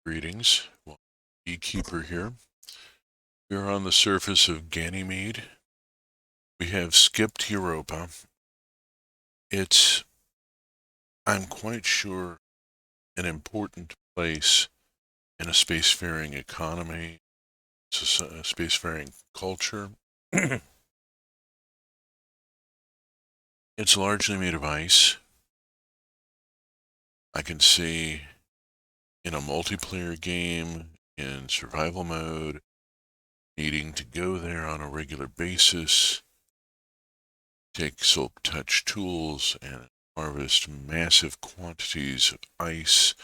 Greetings, well, Beekeeper here. We are on the surface of Ganymede. We have skipped Europa. It's, I'm quite sure, an important place in a spacefaring economy, a spacefaring culture. It's largely made of ice. I can see in a multiplayer game, in survival mode, needing to go there on a regular basis, take silk touch tools and harvest massive quantities of ice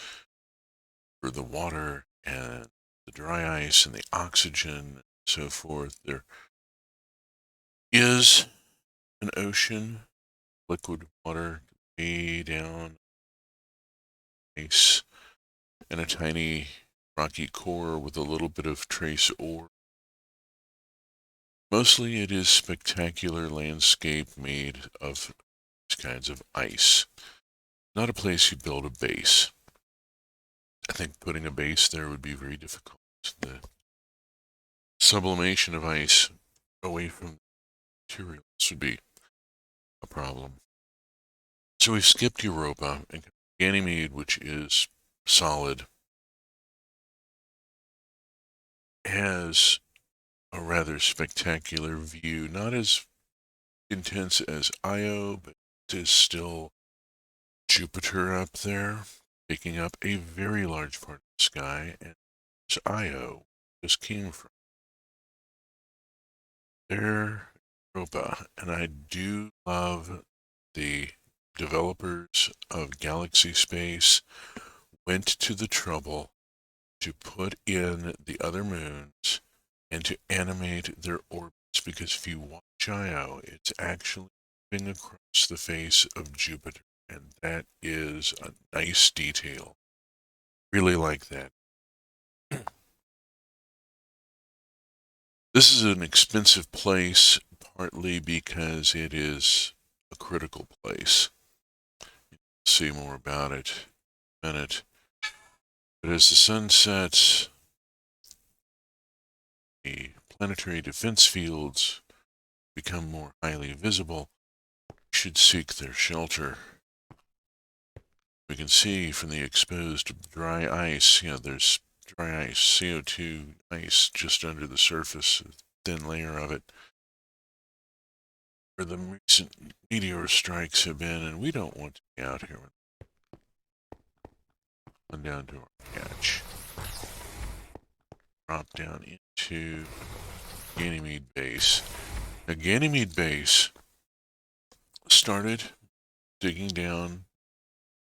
for the water and the dry ice and the oxygen and so forth. There is an ocean, liquid water way down ice, and a tiny rocky core with a little bit of trace ore. Mostly it is spectacular landscape made of these kinds of ice. Not a place you build a base. I think putting a base there would be very difficult. The sublimation of ice away from materials would be a problem. So we've skipped Europa and Ganymede, which is solid, has a rather spectacular view, not as intense as Io, but it is still Jupiter up there, taking up a very large part of the sky, and it's Io just came from there, Europa, and I do love the developers of Galaxy Space went to the trouble to put in the other moons and to animate their orbits, because if you watch Io, it's actually moving across the face of Jupiter, and that is a nice detail. Really like that. This is an expensive place, partly because it is a critical place. You'll see more about it in a minute. But as the sun sets, the planetary defense fields become more highly visible. You should seek their shelter. We can see from the exposed dry ice, there's dry ice, CO2 ice just under the surface, a thin layer of it, where the recent meteor strikes have been, and we don't want to be out here. Run down to our hatch. Drop down into Ganymede Base. Now, Ganymede Base started digging down,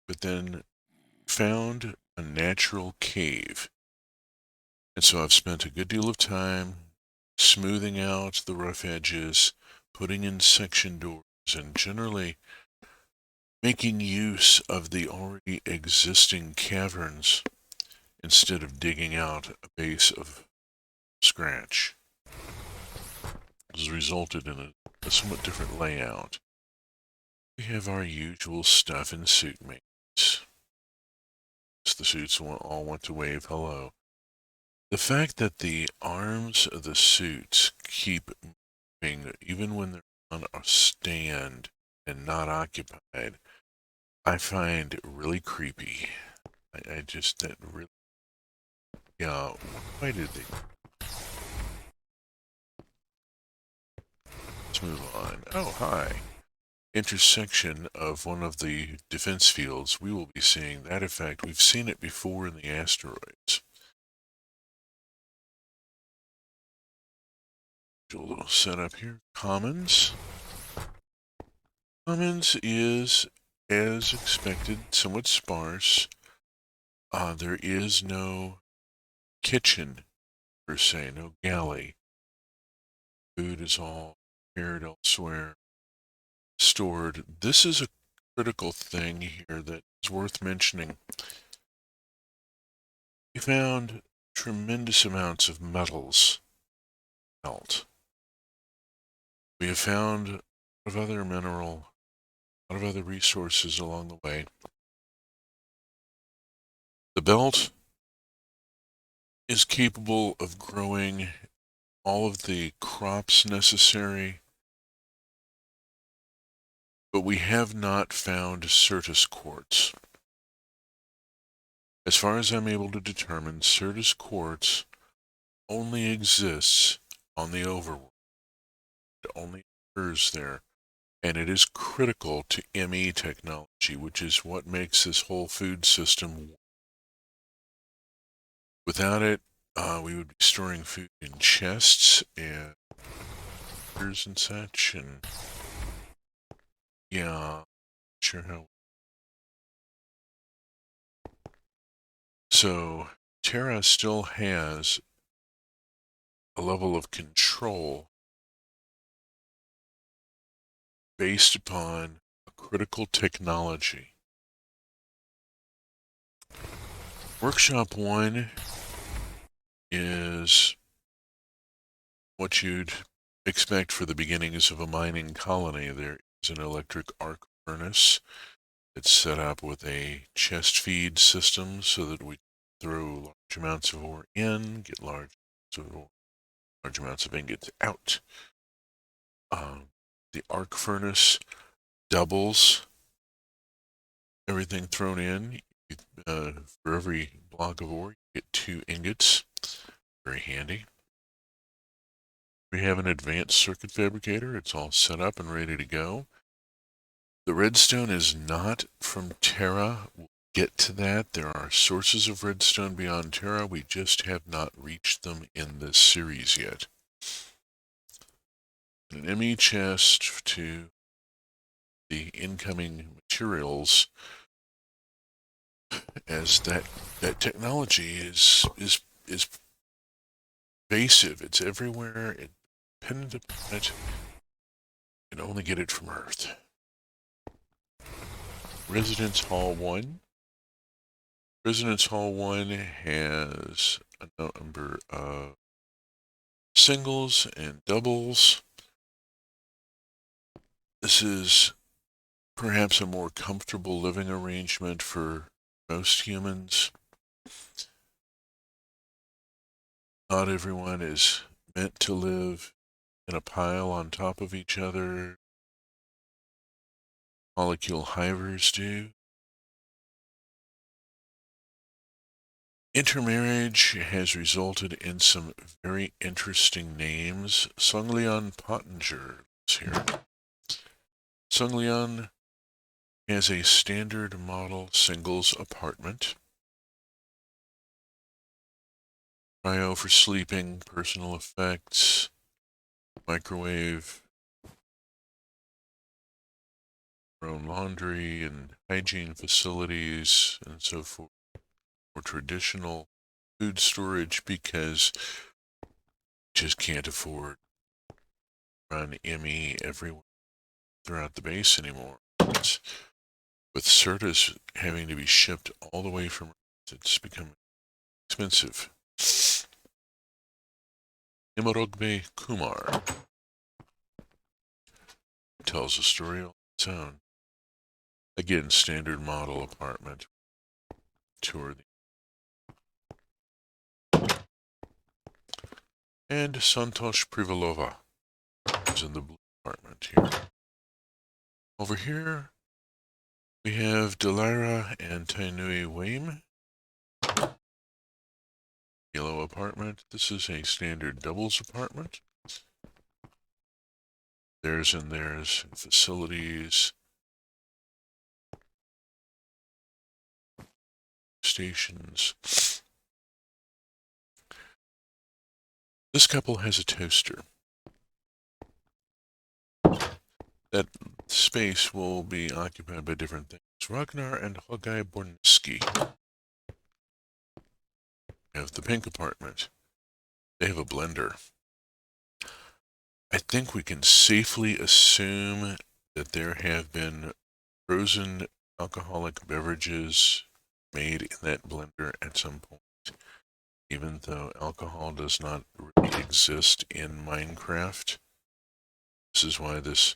but then found a natural cave. And so I've spent a good deal of time smoothing out the rough edges, putting in section doors, and generally making use of the already existing caverns instead of digging out a base of scratch. This has resulted in a somewhat different layout. We have our usual stuff in suit mates. The suits all want to wave hello. The fact that the arms of the suits keep moving even when they're on a stand and not occupied, I find really creepy. I just, that really, yeah, why did they? Let's move on. Oh, hi. Intersection of one of the defense fields, we will be seeing that effect. We've seen it before in the asteroids. Do a little setup here. Commons. Commons is, as expected, somewhat sparse. There is no kitchen, per se, no galley. Food is all prepared elsewhere, stored. This is a critical thing here that is worth mentioning. We found tremendous amounts of metals melt. We have found a lot of other mineral, a lot of other resources along the way. The belt is capable of growing all of the crops necessary, but we have not found Certus quartz. As far as I'm able to determine, Certus quartz only exists on the overworld. It only occurs there. And it is critical to ME technology, which is what makes this whole food system work. Without it, we would be storing food in chests and such, and yeah, sure how. So Terra still has a level of control based upon a critical technology. Workshop 1 is what you'd expect for the beginnings of a mining colony. There is an electric arc furnace. It's set up with a chest feed system so that we throw large amounts of ore in, get large amounts of ingots out. The arc furnace doubles everything thrown in. For every block of ore, you get 2 ingots. Very handy. We have an advanced circuit fabricator. It's all set up and ready to go. The redstone is not from Terra. We'll get to that. There are sources of redstone beyond Terra. We just have not reached them in this series yet. An ME chest to the incoming materials, as that technology is pervasive. It's everywhere. It's dependent upon it. You can only get it from Earth. Residence Hall 1. Residence Hall 1 has a number of singles and doubles. This is perhaps a more comfortable living arrangement for most humans. Not everyone is meant to live in a pile on top of each other. Molecule hivers do. Intermarriage has resulted in some very interesting names. Sunglian Pottinger is here. Sunglian has a standard model singles apartment. Cryo for sleeping, personal effects, microwave, own laundry and hygiene facilities, and so forth. More traditional food storage because just can't afford to run ME everywhere throughout the base anymore. With Certus having to be shipped all the way from Earth, it's become expensive. Imorogbe Kumar tells a story on its own. Again, standard model apartment. Tour the... And Santosh Privalova is in the blue apartment here. Over here, we have Delara and Tainui Wame. Yellow apartment. This is a standard doubles apartment. Theirs and theirs facilities. Stations. This couple has a toaster. That space will be occupied by different things. Ragnar and Hogai Bornski have the pink apartment. They have a blender. I think we can safely assume that there have been frozen alcoholic beverages made in that blender at some point, even though alcohol does not really exist in Minecraft. This is why this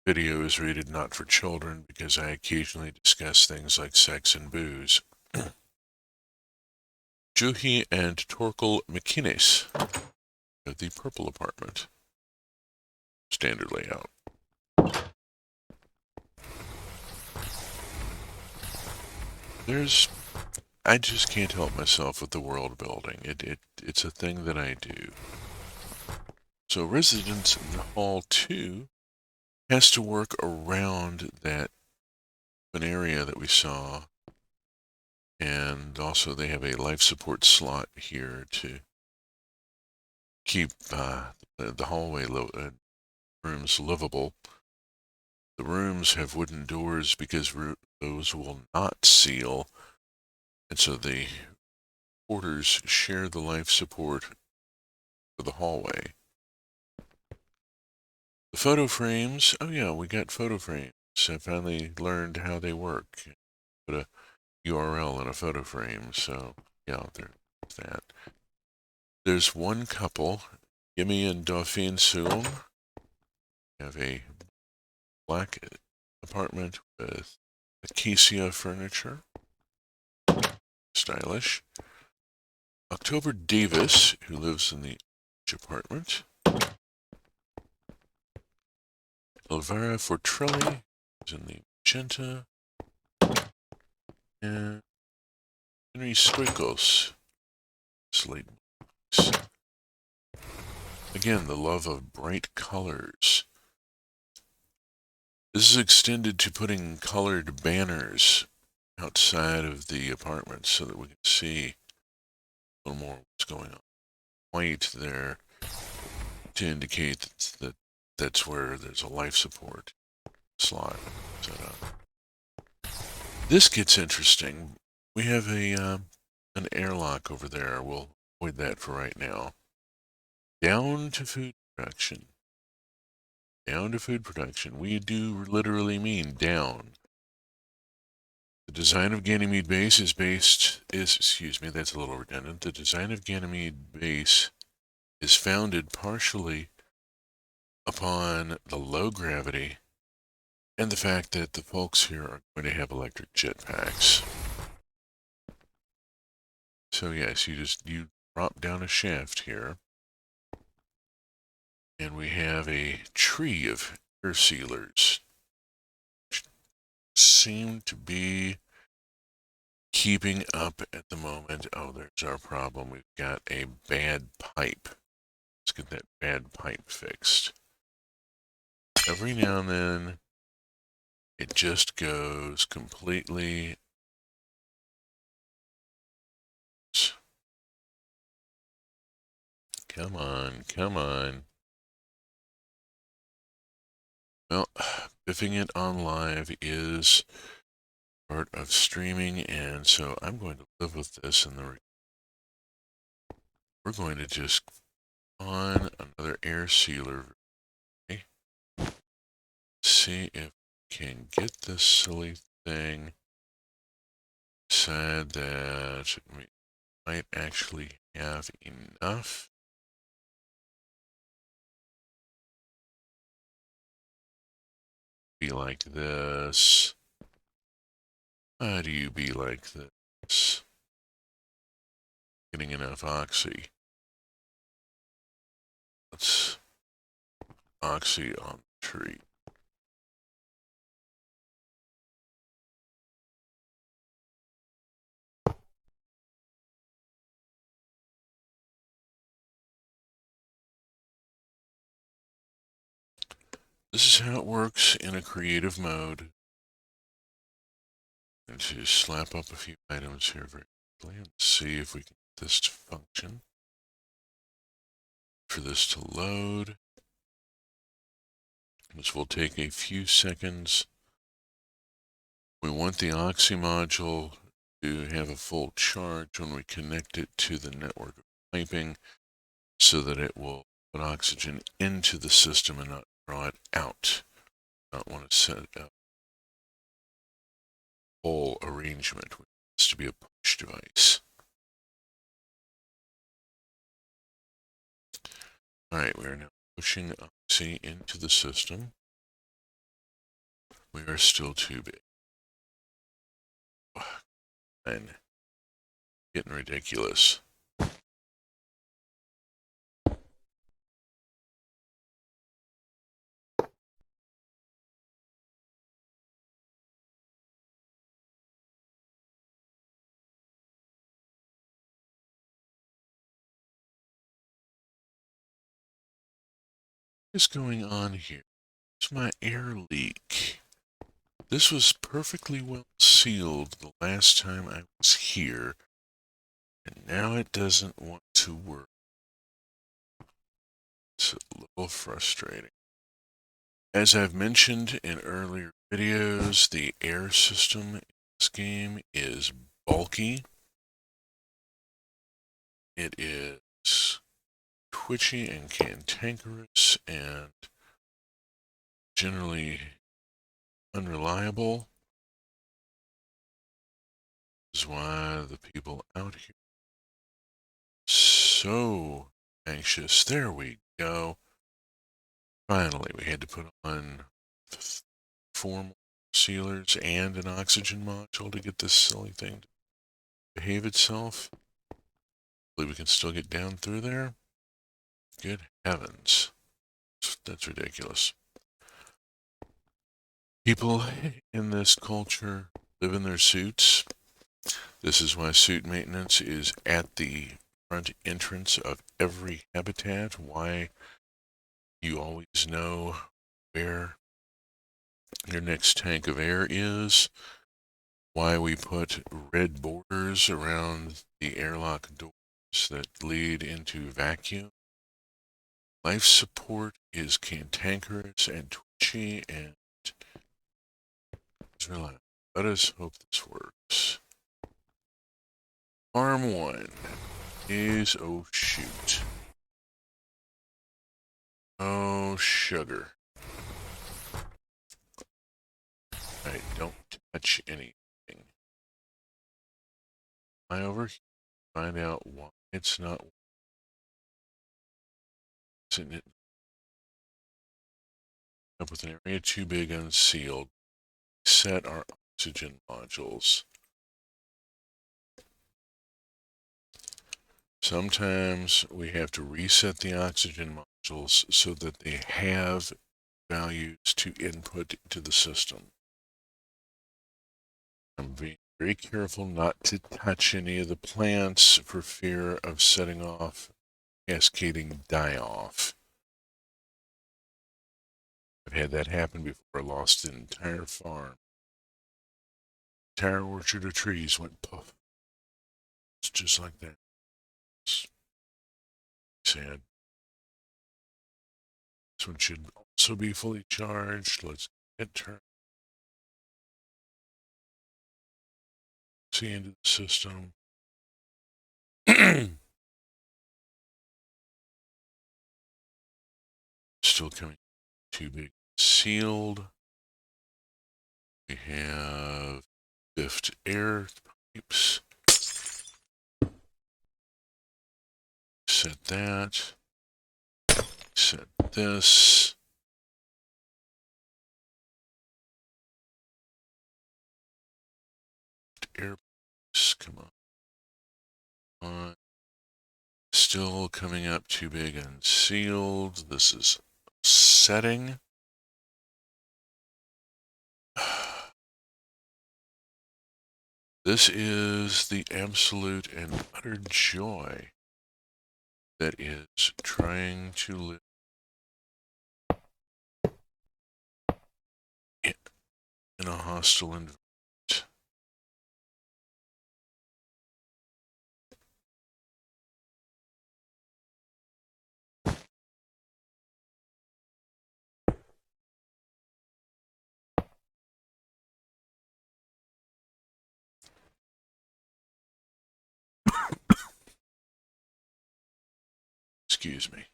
video is rated not for children, because I occasionally discuss things like sex and booze. Juhi and Torkel McInnes of the purple apartment. Standard layout. I just can't help myself with the world building. It's a thing that I do. So residents in Hall 2 has to work around that an area that we saw, and also they have a life support slot here to keep the hallway rooms livable. The rooms have wooden doors because those will not seal, and so the porters share the life support for the hallway. The photo frames, oh yeah, we got photo frames. I finally learned how they work. Put a URL in a photo frame, so yeah, there's that. There's one couple, Gimme and Dauphine Suum, have a black apartment with acacia furniture. Stylish. October Davis, who lives in the apartment. Elvira Fortrelli is in the magenta. And Henry Stoikos, slate. Again, the love of bright colors. This is extended to putting colored banners outside of the apartment so that we can see a little more what's going on. White there to indicate that that's where there's a life support slot set up. This gets interesting. We have an airlock over there. We'll avoid that for right now. Down to food production. Down to food production. We do literally mean down. The design of Ganymede base excuse me, that's a little redundant. The design of Ganymede base is founded partially upon the low gravity and the fact that the folks here are going to have electric jetpacks. So yes, you drop down a shaft here, and we have a tree of air sealers, which seem to be keeping up at the moment. Oh, there's our problem. We've got a bad pipe. Let's get that bad pipe fixed. Every now and then, it just goes completely. Come on, come on. Well, biffing it on live is part of streaming, and so I'm going to live with this. And we're going to just on another air sealer. Okay? See if we can get this silly thing. Said that we might actually have enough. Be like this. How do you be like this? Getting enough oxy. Let's oxy on the tree. This is how it works in a creative mode. And to slap up a few items here very quickly and see if we can get this to function. For this to load, which will take a few seconds. We want the Oxy module to have a full charge when we connect it to the network of piping so that it will put oxygen into the system and not draw it out. Not want to set up a whole arrangement. We want this to be a push device. Alright, we are now pushing Oxy into the system. We are still too big. And Getting ridiculous. What is going on here? It's my air leak. This was perfectly well sealed the last time I was here, and now it doesn't want to work. It's a little frustrating. As I've mentioned in earlier videos, the air system in this game is bulky. It is twitchy and cantankerous and generally unreliable. This is why the people out here are so anxious. There we go. Finally, we had to put on 4 more sealers and an oxygen module to get this silly thing to behave itself. Hopefully we can still get down through there. Good heavens. That's ridiculous. People in this culture live in their suits. This is why suit maintenance is at the front entrance of every habitat. Why you always know where your next tank of air is. Why we put red borders around the airlock doors that lead into vacuum. Life support is cantankerous and twitchy and relax. Let us hope this works. Farm 1 is, oh shoot. Oh, sugar. Alright, don't touch anything. Fly over here, find out why it's not sitting it up with an area too big unsealed. Set our oxygen modules. Sometimes we have to reset the oxygen modules so that they have values to input to the system. I'm being very careful not to touch any of the plants for fear of setting off cascading die-off. I've had that happen before. I lost an entire farm. Entire orchard of trees went puff. It's just like that. It's sad. This one should also be fully charged. Let's get turned. See into the system. Still coming too big. Sealed. We have biffed air pipes. Set that. Set this. Air pipes. Come on. Still coming up too big and sealed. This is setting. This is the absolute and utter joy that is trying to live in a hostile environment. Excuse me.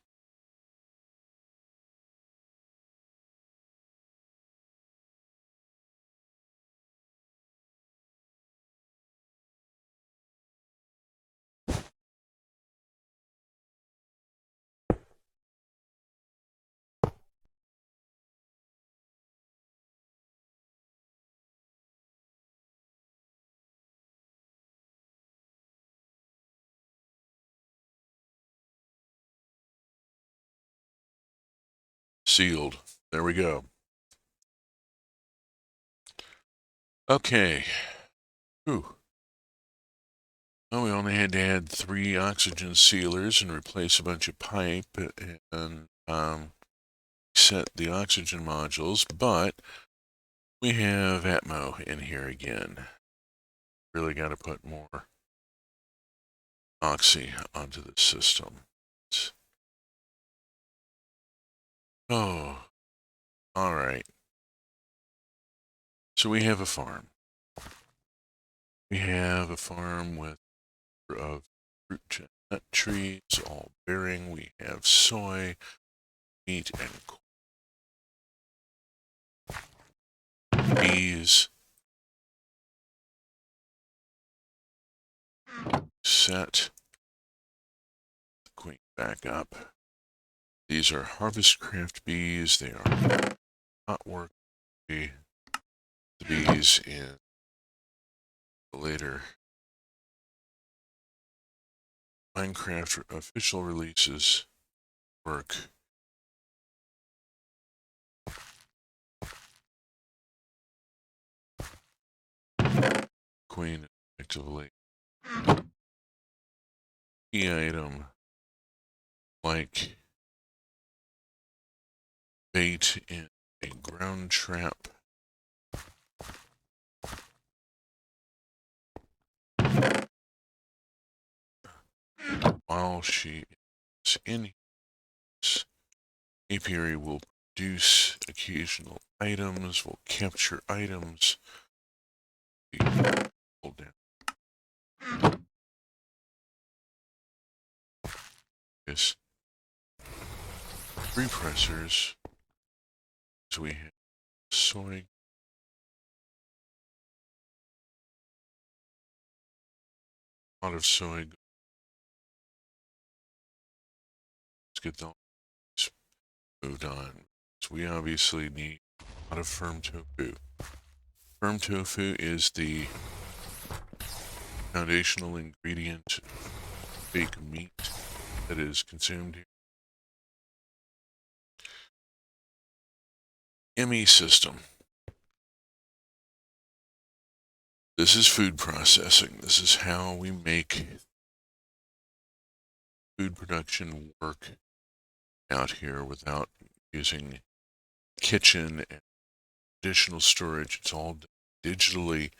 Sealed. There we go. Okay. Whew. Well, we only had to add 3 oxygen sealers and replace a bunch of pipe and set the oxygen modules, but we have Atmo in here again. Really got to put more oxy onto the system. Oh, all right. So we have a farm. We have a farm with of fruit and nut trees, all bearing. We have soy, meat, and bees. Set the queen back up. These are Harvestcraft bees. They are not work the bees in the later Minecraft official releases work. Queen effectively key item like bait in a ground trap. While she is in use, apiary will produce occasional items, will capture items. Hold down. Yes. Repressors. So we have soy. A lot of soy. Let's get those moved on. So we obviously need a lot of firm tofu. Firm tofu is the foundational ingredient of fake meat that is consumed here. ME system. This is food processing. This is how we make food production work out here without using kitchen and additional storage. It's all digitally.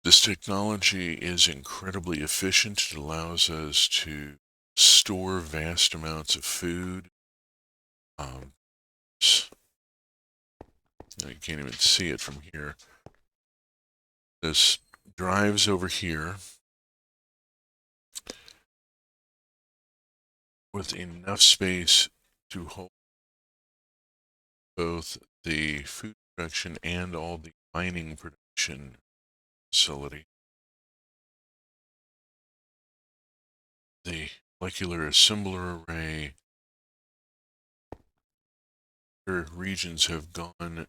This technology is incredibly efficient. It allows us to store vast amounts of food. You can't even see it from here. This drives over here with enough space to hold both the food production and all the mining production facility. The molecular assembler array. Other regions have gone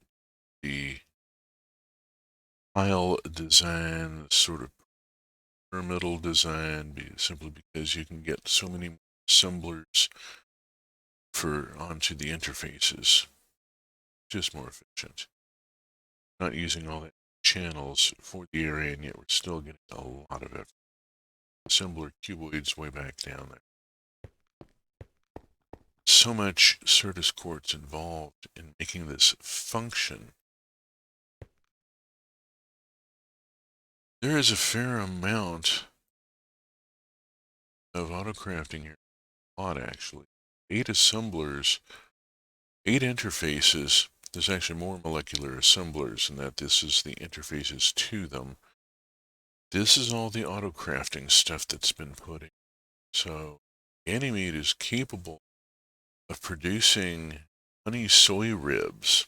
the tile design, sort of pyramidal design, simply because you can get so many assemblers onto the interfaces. Just more efficient. Not using all that channels for the area, and yet we're still getting a lot of effort. Assembler cuboids way back down there. So much Certus quartz involved in making this function. There is a fair amount of autocrafting here. A lot, actually. 8 assemblers, 8 interfaces. There's actually more molecular assemblers, and that this is the interfaces to them. This is all the autocrafting stuff that's been put in. So Ganymede is capable of producing honey soy ribs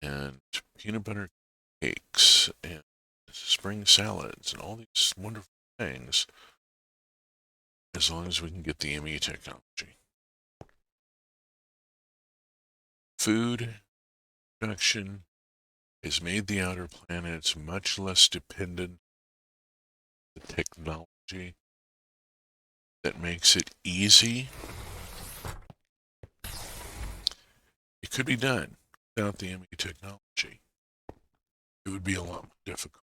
and peanut butter cakes and spring salads and all these wonderful things, as long as we can get the ME technology. Food production has made the outer planets much less dependent on the technology that makes it easy It could be done without the ME technology. It would be a lot more difficult.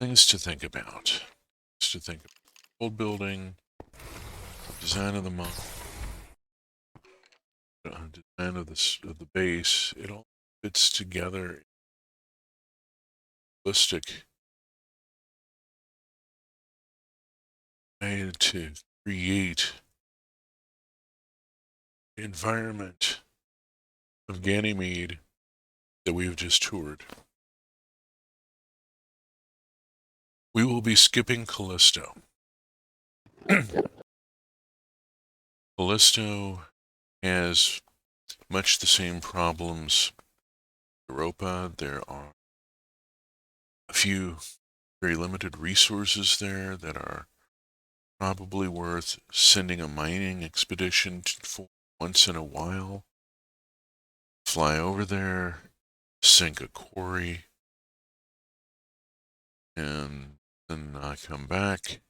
Things to think about. Things to think about. Old building, design of the model, design of the base. It all fits together. Holistic way to create the environment of Ganymede that we've just toured. We will be skipping Callisto. Callisto has much the same problems as Europa. There are a few very limited resources there that are probably worth sending a mining expedition for once in a while. Fly over there, sink a quarry, and then come back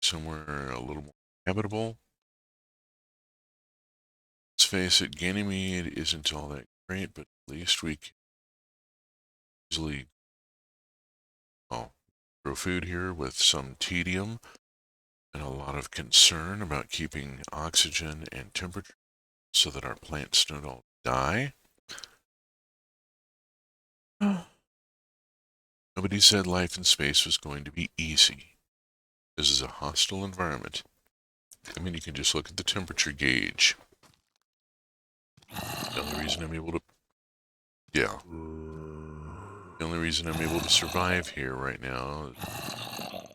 somewhere a little more habitable. Let's face it, Ganymede isn't all that great, but at least we can easily grow food here with some tedium and a lot of concern about keeping oxygen and temperature so that our plants don't all die. Nobody said life in space was going to be easy. This is a hostile environment. I mean, you can just look at the temperature gauge. The only reason I'm able to... Yeah. The only reason I'm able to survive here right now is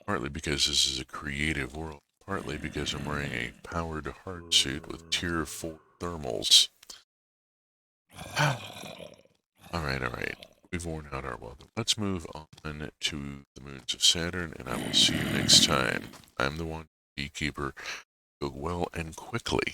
partly because this is a creative world, partly because I'm wearing a powered hard suit with tier 4 thermals. Alright. We've worn out our welcome. Let's move on to the moons of Saturn, and I will see you next time. I'm the one beekeeper. Go well and quickly.